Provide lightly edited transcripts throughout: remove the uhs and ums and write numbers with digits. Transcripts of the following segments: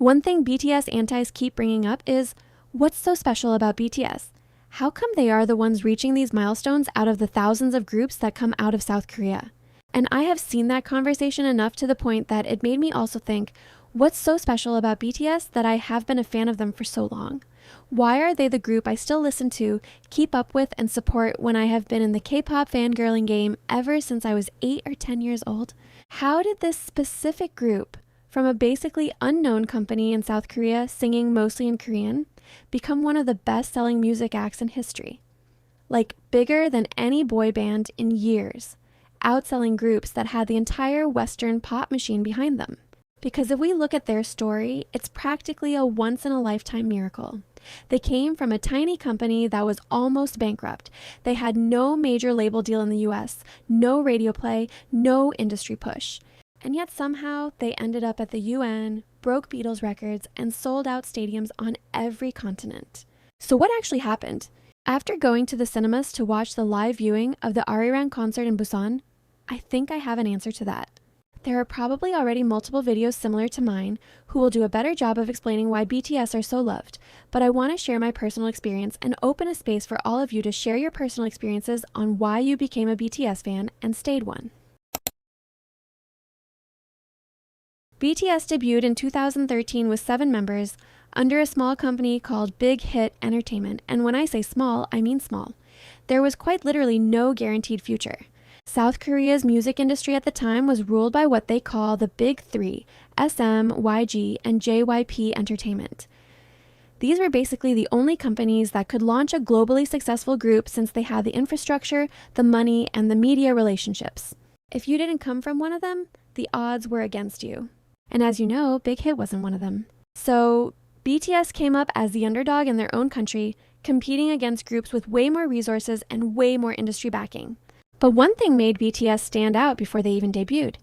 One thing BTS antis keep bringing up is, what's so special about BTS? How come they are the ones reaching these milestones out of the thousands of groups that come out of South Korea? And I have seen that conversation enough to the point that it made me also think, what's so special about BTS that I have been a fan of them for so long? Why are they the group I still listen to, keep up with, and support when I have been in the K-pop fangirling game ever since I was 8 or 10 years old? How did this specific group, from a basically unknown company in South Korea singing mostly in Korean, become one of the best-selling music acts in history? Like, bigger than any boy band in years, outselling groups that had the entire Western pop machine behind them. Because if we look at their story, it's practically a once-in-a-lifetime miracle. They came from a tiny company that was almost bankrupt. They had no major label deal in the US, no radio play, no industry push. And yet somehow they ended up at the UN, broke Beatles records, and sold out stadiums on every continent. So what actually happened? After going to the cinemas to watch the live viewing of the Ariran concert in Busan, I think I have an answer to that. There are probably already multiple videos similar to mine who will do a better job of explaining why BTS are so loved, but I want to share my personal experience and open a space for all of you to share your personal experiences on why you became a BTS fan and stayed one. BTS debuted in 2013 with 7 members under a small company called Big Hit Entertainment, and when I say small, I mean small. There was quite literally no guaranteed future. South Korea's music industry at the time was ruled by what they call the Big Three, SM, YG, and JYP Entertainment. These were basically the only companies that could launch a globally successful group since they had the infrastructure, the money, and the media relationships. If you didn't come from one of them, the odds were against you. And as you know, Big Hit wasn't one of them. So BTS came up as the underdog in their own country, competing against groups with way more resources and way more industry backing. But one thing made BTS stand out before they even debuted.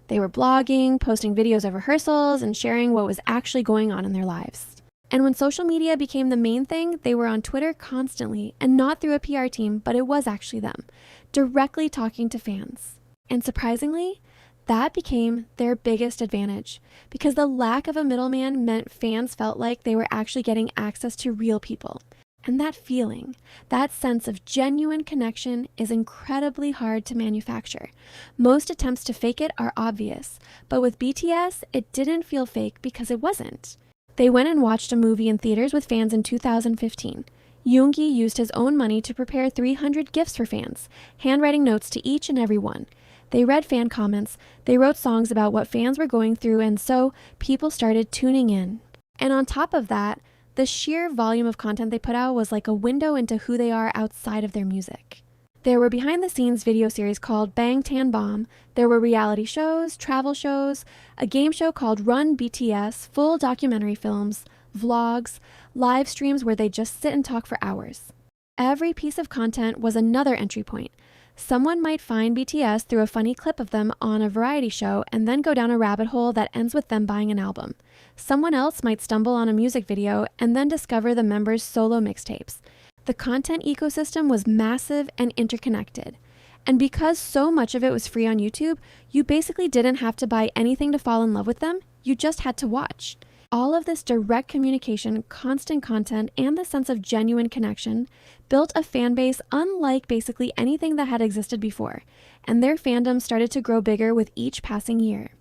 They were blogging, posting videos of rehearsals, and sharing what was actually going on in their lives. And when social media became the main thing, they were on Twitter constantly, and not through a PR team, but it was actually them, directly talking to fans. And surprisingly, that became their biggest advantage, because the lack of a middleman meant fans felt like they were actually getting access to real people. And that feeling, that sense of genuine connection is incredibly hard to manufacture. Most attempts to fake it are obvious, but with BTS, it didn't feel fake because it wasn't. They went and watched a movie in theaters with fans in 2015. Yoongi used his own money to prepare 300 gifts for fans, handwriting notes to each and every one. They read fan comments, they wrote songs about what fans were going through, and so people started tuning in. And on top of that, the sheer volume of content they put out was like a window into who they are outside of their music. There were behind-the-scenes video series called Bang Tan Bomb, there were reality shows, travel shows, a game show called Run BTS, full documentary films, vlogs, live streams where they just sit and talk for hours. Every piece of content was another entry point. Someone might find BTS through a funny clip of them on a variety show and then go down a rabbit hole that ends with them buying an album. Someone else might stumble on a music video and then discover the members' solo mixtapes. The content ecosystem was massive and interconnected. And because so much of it was free on YouTube, you basically didn't have to buy anything to fall in love with them, you just had to watch. All of this direct communication, constant content, and the sense of genuine connection built a fan base unlike basically anything that had existed before, and their fandom started to grow bigger with each passing year.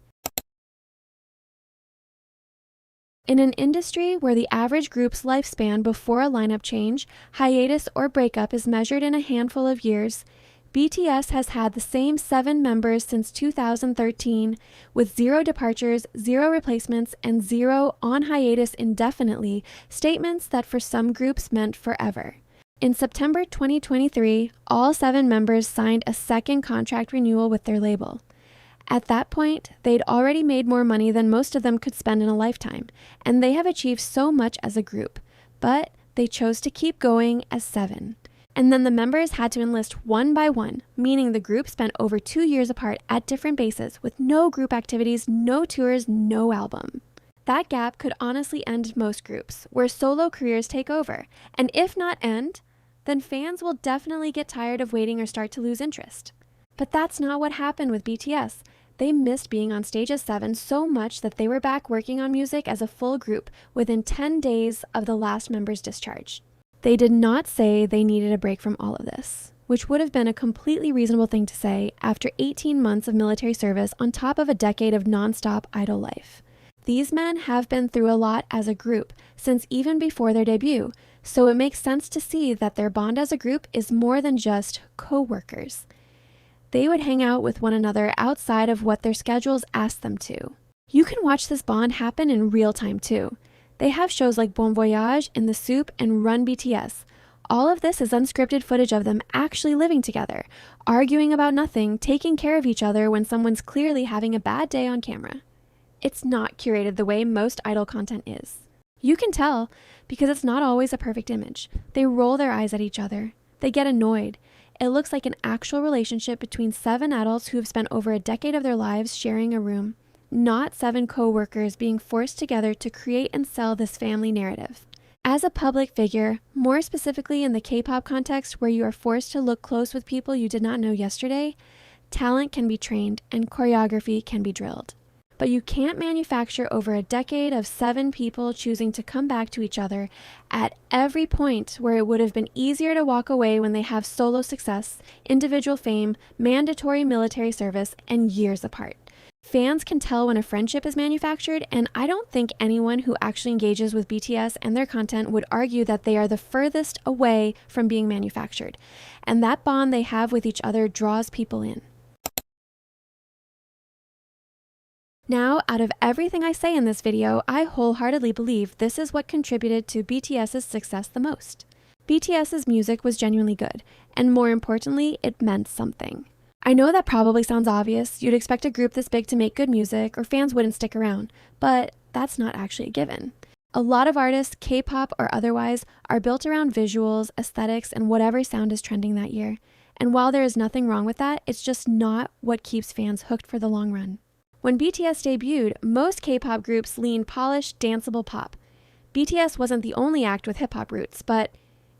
In an industry where the average group's lifespan before a lineup change, hiatus, or breakup is measured in a handful of years, BTS has had the same 7 members since 2013, with 0 departures, 0 replacements, and 0 on hiatus indefinitely, statements that for some groups meant forever. In September 2023, all 7 members signed a second contract renewal with their label. At that point, they'd already made more money than most of them could spend in a lifetime, and they have achieved so much as a group, but they chose to keep going as 7. And then the members had to enlist one by one, meaning the group spent over 2 years apart at different bases with no group activities, no tours, no album. That gap could honestly end most groups, where solo careers take over, and if not end, then fans will definitely get tired of waiting or start to lose interest. But that's not what happened with BTS. they missed being on stage as 7 so much that they were back working on music as a full group within 10 days of the last member's discharge. They did not say they needed a break from all of this, which would have been a completely reasonable thing to say after 18 months of military service on top of a decade of non-stop idol life. These men have been through a lot as a group since even before their debut, so it makes sense to see that their bond as a group is more than just co-workers. They would hang out with one another outside of what their schedules asked them to. You can watch this bond happen in real time too. They have shows like Bon Voyage, In the Soup, and Run BTS. All of this is unscripted footage of them actually living together, arguing about nothing, taking care of each other when someone's clearly having a bad day on camera. It's not curated the way most idol content is. You can tell because it's not always a perfect image. They roll their eyes at each other. They get annoyed. It looks like an actual relationship between 7 adults who have spent over a decade of their lives sharing a room, not 7 co-workers being forced together to create and sell this family narrative. As a public figure, more specifically in the K-pop context where you are forced to look close with people you did not know yesterday, talent can be trained and choreography can be drilled. But you can't manufacture over a decade of 7 people choosing to come back to each other at every point where it would have been easier to walk away when they have solo success, individual fame, mandatory military service, and years apart. Fans can tell when a friendship is manufactured, and I don't think anyone who actually engages with BTS and their content would argue that they are the furthest away from being manufactured, and that bond they have with each other draws people in. Now, out of everything I say in this video, I wholeheartedly believe this is what contributed to BTS's success the most. BTS's music was genuinely good, and more importantly, it meant something. I know that probably sounds obvious. You'd expect a group this big to make good music, or fans wouldn't stick around, but that's not actually a given. A lot of artists, K-pop or otherwise, are built around visuals, aesthetics, and whatever sound is trending that year. And while there is nothing wrong with that, it's just not what keeps fans hooked for the long run. When BTS debuted, most K-pop groups leaned polished, danceable pop. BTS wasn't the only act with hip-hop roots, but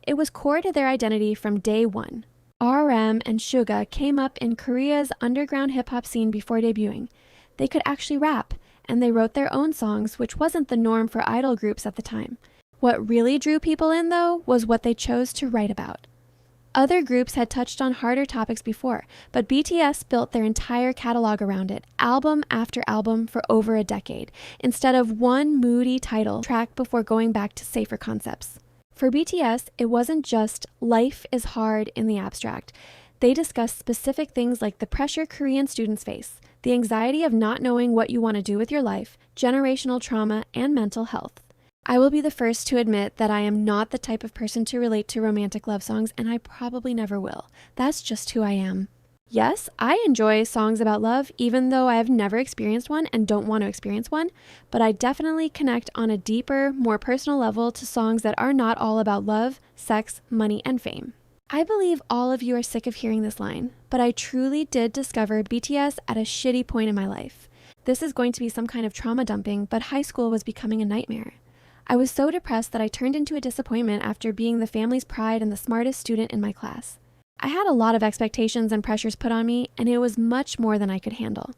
it was core to their identity from day one. RM and Suga came up in Korea's underground hip-hop scene before debuting. They could actually rap, and they wrote their own songs, which wasn't the norm for idol groups at the time. What really drew people in, though, was what they chose to write about. Other groups had touched on harder topics before, but BTS built their entire catalog around it, album after album for over a decade, instead of one moody title track before going back to safer concepts. For BTS, it wasn't just life is hard in the abstract. They discussed specific things like the pressure Korean students face, the anxiety of not knowing what you want to do with your life, generational trauma, and mental health. I will be the first to admit that I am not the type of person to relate to romantic love songs, and I probably never will. That's just who I am. Yes, I enjoy songs about love, even though I have never experienced one and don't want to experience one, but I definitely connect on a deeper, more personal level to songs that are not all about love, sex, money, and fame. I believe all of you are sick of hearing this line, but I truly did discover BTS at a shitty point in my life. This is going to be some kind of trauma dumping, but high school was becoming a nightmare. I was so depressed that I turned into a disappointment after being the family's pride and the smartest student in my class. I had a lot of expectations and pressures put on me, and it was much more than I could handle.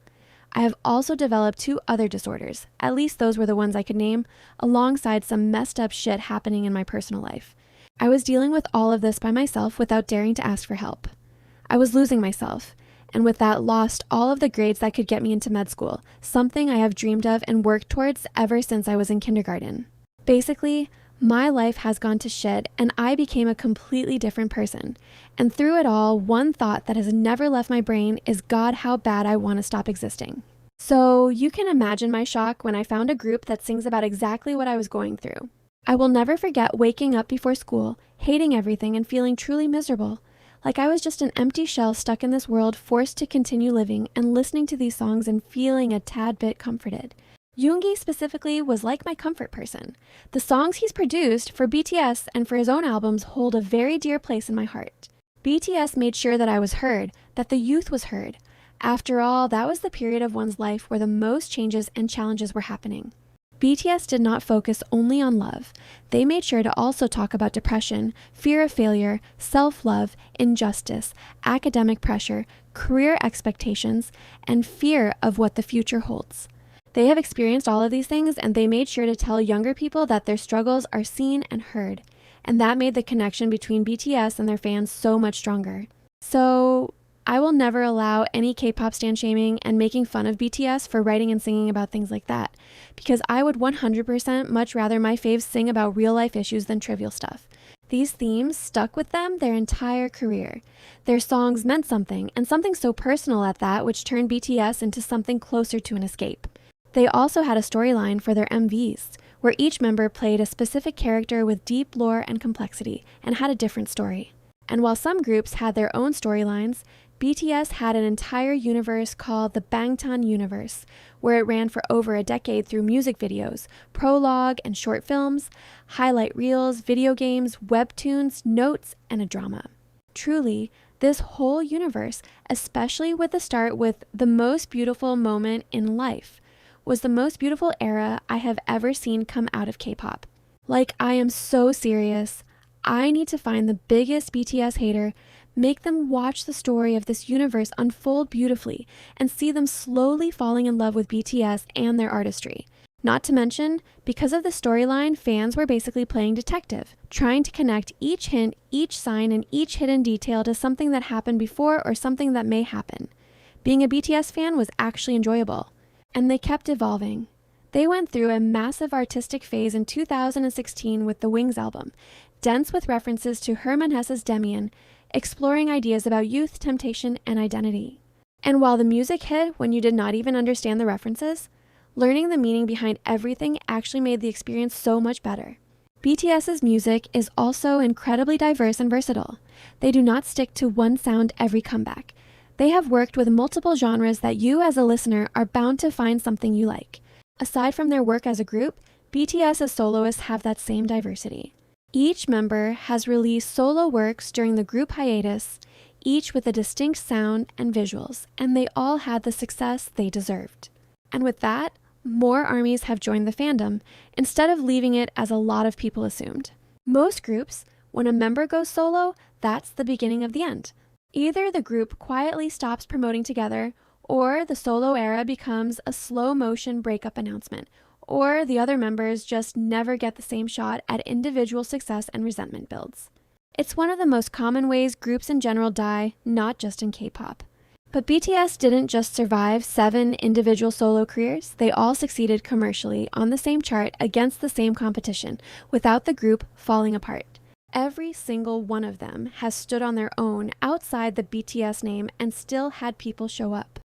I have also developed 2 other disorders, at least those were the ones I could name, alongside some messed up shit happening in my personal life. I was dealing with all of this by myself without daring to ask for help. I was losing myself, and with that lost all of the grades that could get me into med school, something I have dreamed of and worked towards ever since I was in kindergarten. Basically, my life has gone to shit and I became a completely different person. And through it all, one thought that has never left my brain is, God, how bad I want to stop existing. So you can imagine my shock when I found a group that sings about exactly what I was going through. I will never forget waking up before school, hating everything and feeling truly miserable. Like I was just an empty shell stuck in this world, forced to continue living and listening to these songs and feeling a tad bit comforted. Yoongi specifically was like my comfort person. The songs he's produced for BTS and for his own albums hold a very dear place in my heart. BTS made sure that I was heard, that the youth was heard. After all, that was the period of one's life where the most changes and challenges were happening. BTS did not focus only on love. They made sure to also talk about depression, fear of failure, self-love, injustice, academic pressure, career expectations, and fear of what the future holds. They have experienced all of these things, and they made sure to tell younger people that their struggles are seen and heard. And that made the connection between BTS and their fans so much stronger. So I will never allow any K-pop stan shaming and making fun of BTS for writing and singing about things like that, because I would 100% much rather my faves sing about real life issues than trivial stuff. These themes stuck with them their entire career. Their songs meant something, and something so personal at that, which turned BTS into something closer to an escape. They also had a storyline for their MVs, where each member played a specific character with deep lore and complexity, and had a different story. And while some groups had their own storylines, BTS had an entire universe called the Bangtan Universe, where it ran for over a decade through music videos, prologue and short films, highlight reels, video games, webtoons, notes, and a drama. Truly, this whole universe, especially with the start with the most beautiful moment in life, was the most beautiful era I have ever seen come out of K-pop. Like, I am so serious. I need to find the biggest BTS hater, make them watch the story of this universe unfold beautifully, and see them slowly falling in love with BTS and their artistry. Not to mention, because of the storyline, fans were basically playing detective, trying to connect each hint, each sign, and each hidden detail to something that happened before or something that may happen. Being a BTS fan was actually enjoyable. And they kept evolving. They went through a massive artistic phase in 2016 with the Wings album, dense with references to Hermann Hesse's Demian, exploring ideas about youth, temptation, and identity. And while the music hit when you did not even understand the references, learning the meaning behind everything actually made the experience so much better. BTS's music is also incredibly diverse and versatile. They do not stick to one sound every comeback. They have worked with multiple genres that you as a listener are bound to find something you like. Aside from their work as a group, BTS as soloists have that same diversity. Each member has released solo works during the group hiatus, each with a distinct sound and visuals, and they all had the success they deserved. And with that, more armies have joined the fandom, instead of leaving it as a lot of people assumed. Most groups, when a member goes solo, that's the beginning of the end. Either the group quietly stops promoting together, or the solo era becomes a slow-motion breakup announcement, or the other members just never get the same shot at individual success and resentment builds. It's one of the most common ways groups in general die, not just in K-pop. But BTS didn't just survive 7 individual solo careers, they all succeeded commercially on the same chart against the same competition, without the group falling apart. Every single one of them has stood on their own outside the BTS name and still had people show up.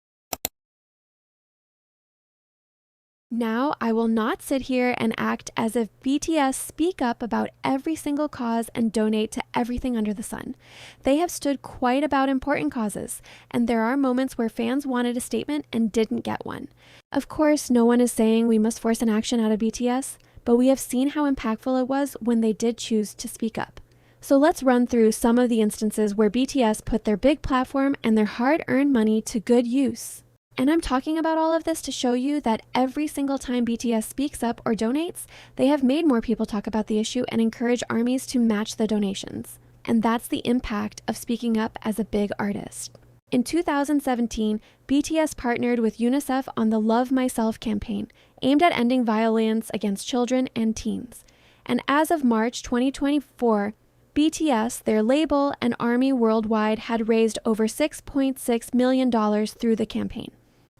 Now, I will not sit here and act as if BTS speak up about every single cause and donate to everything under the sun. They have stood quite about important causes, and there are moments where fans wanted a statement and didn't get one. Of course, no one is saying we must force an action out of BTS, but we have seen how impactful it was when they did choose to speak up. So let's run through some of the instances where BTS put their big platform and their hard-earned money to good use. And I'm talking about all of this to show you that every single time BTS speaks up or donates, they have made more people talk about the issue and encourage armies to match the donations. And that's the impact of speaking up as a big artist. In 2017, BTS partnered with UNICEF on the Love Myself campaign, aimed at ending violence against children and teens. And as of March 2024, BTS, their label, and ARMY worldwide had raised over $6.6 million through the campaign.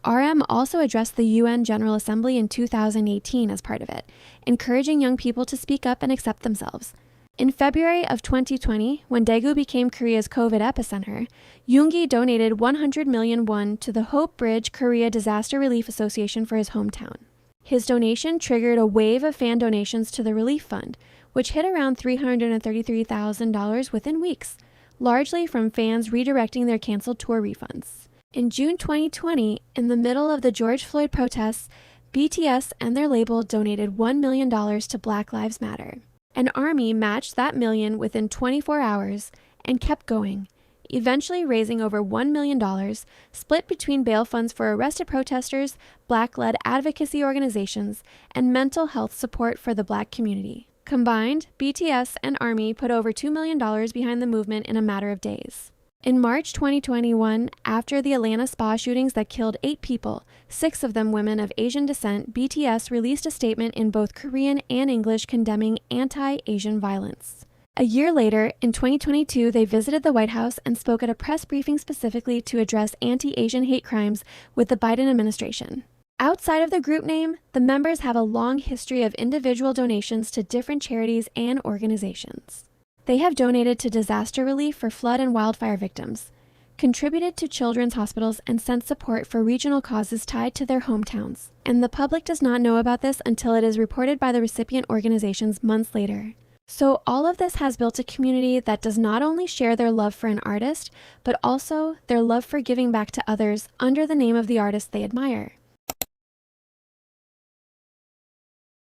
RM also addressed the UN General Assembly in 2018 as part of it, encouraging young people to speak up and accept themselves. In February of 2020, when Daegu became Korea's COVID epicenter, Yoongi donated 100 million won to the Hope Bridge Korea Disaster Relief Association for his hometown. His donation triggered a wave of fan donations to the relief fund, which hit around $333,000 within weeks, largely from fans redirecting their canceled tour refunds. In June 2020, in the middle of the George Floyd protests, BTS and their label donated $1 million to Black Lives Matter. An ARMY matched that million within 24 hours and kept going, eventually raising over $1 million, split between bail funds for arrested protesters, Black-led advocacy organizations, and mental health support for the Black community. Combined, BTS and ARMY put over $2 million behind the movement in a matter of days. In March 2021, after the Atlanta spa shootings that killed 8 people, 6 of them women of Asian descent, BTS released a statement in both Korean and English condemning anti-Asian violence. A year later, in 2022, they visited the White House and spoke at a press briefing specifically to address anti-Asian hate crimes with the Biden administration. Outside of the group name, the members have a long history of individual donations to different charities and organizations. They have donated to disaster relief for flood and wildfire victims, contributed to children's hospitals, and sent support for regional causes tied to their hometowns. And the public does not know about this until it is reported by the recipient organizations months later. So all of this has built a community that does not only share their love for an artist, but also their love for giving back to others under the name of the artist they admire.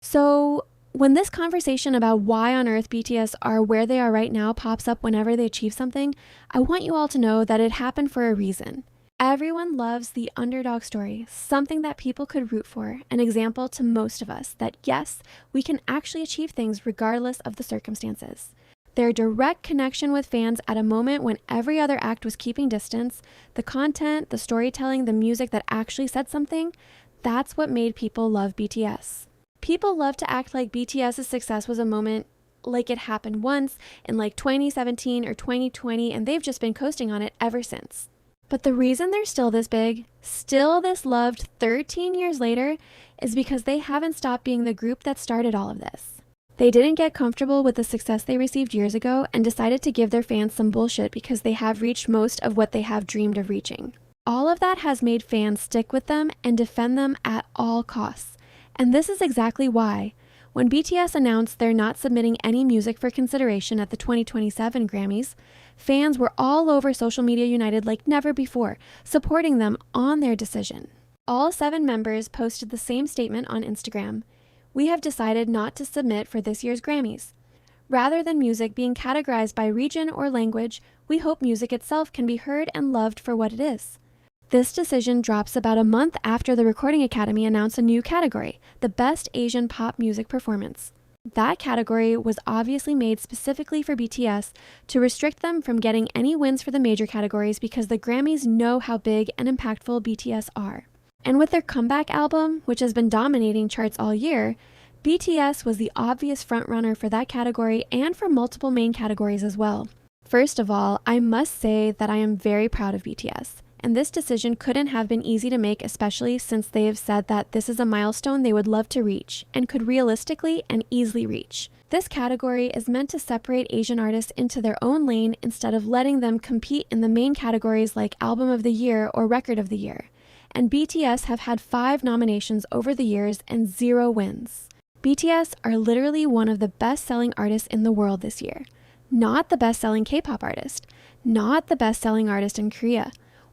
So when this conversation about why on earth BTS are where they are right now pops up whenever they achieve something, I want you all to know that it happened for a reason. Everyone loves the underdog story, something that people could root for, an example to most of us that yes, we can actually achieve things regardless of the circumstances. Their direct connection with fans at a moment when every other act was keeping distance, the content, the storytelling, the music that actually said something, that's what made people love BTS. People love to act like BTS's success was a moment like it happened once in like 2017 or 2020, and they've just been coasting on it ever since. But the reason they're still this big, still this loved 13 years later, is because they haven't stopped being the group that started all of this. They didn't get comfortable with the success they received years ago and decided to give their fans some bullshit because they have reached most of what they have dreamed of reaching. All of that has made fans stick with them and defend them at all costs. And this is exactly why, when BTS announced they're not submitting any music for consideration at the 2027 Grammys, fans were all over social media united like never before, supporting them on their decision. All 7 members posted the same statement on Instagram. We have decided not to submit for this year's Grammys. Rather than music being categorized by region or language, we hope music itself can be heard and loved for what it is. This decision drops about a month after the Recording Academy announced a new category, the Best Asian Pop Music Performance. That category was obviously made specifically for BTS to restrict them from getting any wins for the major categories because the Grammys know how big and impactful BTS are. And with their comeback album, which has been dominating charts all year, BTS was the obvious frontrunner for that category and for multiple main categories as well. First of all, I must say that I am very proud of BTS. And this decision couldn't have been easy to make, especially since they have said that this is a milestone they would love to reach and could realistically and easily reach. This category is meant to separate Asian artists into their own lane instead of letting them compete in the main categories like Album of the Year or Record of the Year. And BTS have had 5 nominations over the years and 0 wins. BTS are literally one of the best-selling artists in the world this year. Not the best-selling K-pop artist, not the best-selling artist in Korea.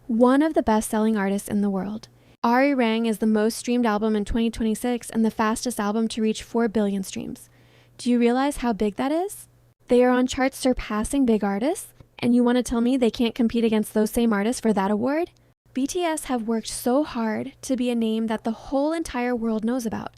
One of the best-selling artists in the world. Ari Rang is the most streamed album in 2026 and the fastest album to reach 4 billion streams. Do you realize how big that is? They are on charts surpassing big artists, and you want to tell me they can't compete against those same artists for that award? BTS have worked so hard to be a name that the whole entire world knows about.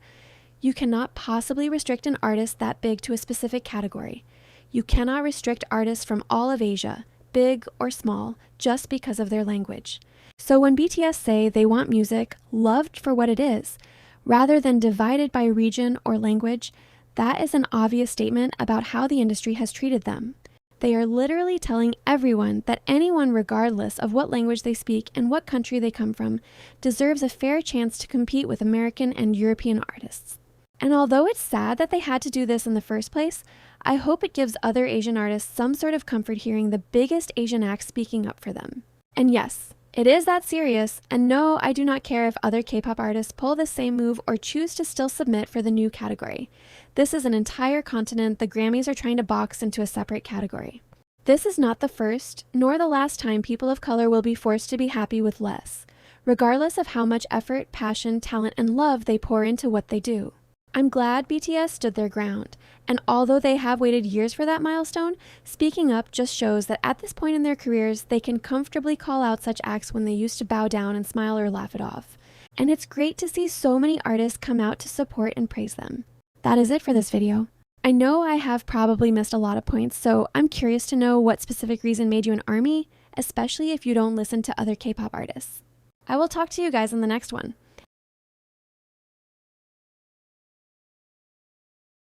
You cannot possibly restrict an artist that big to a specific category. You cannot restrict artists from all of Asia, big or small, just because of their language. So when BTS say they want music loved for what it is, rather than divided by region or language, that is an obvious statement about how the industry has treated them. They are literally telling everyone that anyone, regardless of what language they speak and what country they come from, deserves a fair chance to compete with American and European artists. And although it's sad that they had to do this in the first place, I hope it gives other Asian artists some sort of comfort hearing the biggest Asian act speaking up for them. And yes, it is that serious, and no, I do not care if other K-pop artists pull the same move or choose to still submit for the new category. This is an entire continent the Grammys are trying to box into a separate category. This is not the first, nor the last time people of color will be forced to be happy with less, regardless of how much effort, passion, talent, and love they pour into what they do. I'm glad BTS stood their ground, and although they have waited years for that milestone, speaking up just shows that at this point in their careers, they can comfortably call out such acts when they used to bow down and smile or laugh it off. And it's great to see so many artists come out to support and praise them. That is it for this video. I know I have probably missed a lot of points, so I'm curious to know what specific reason made you an ARMY, especially if you don't listen to other K-pop artists. I will talk to you guys in the next one.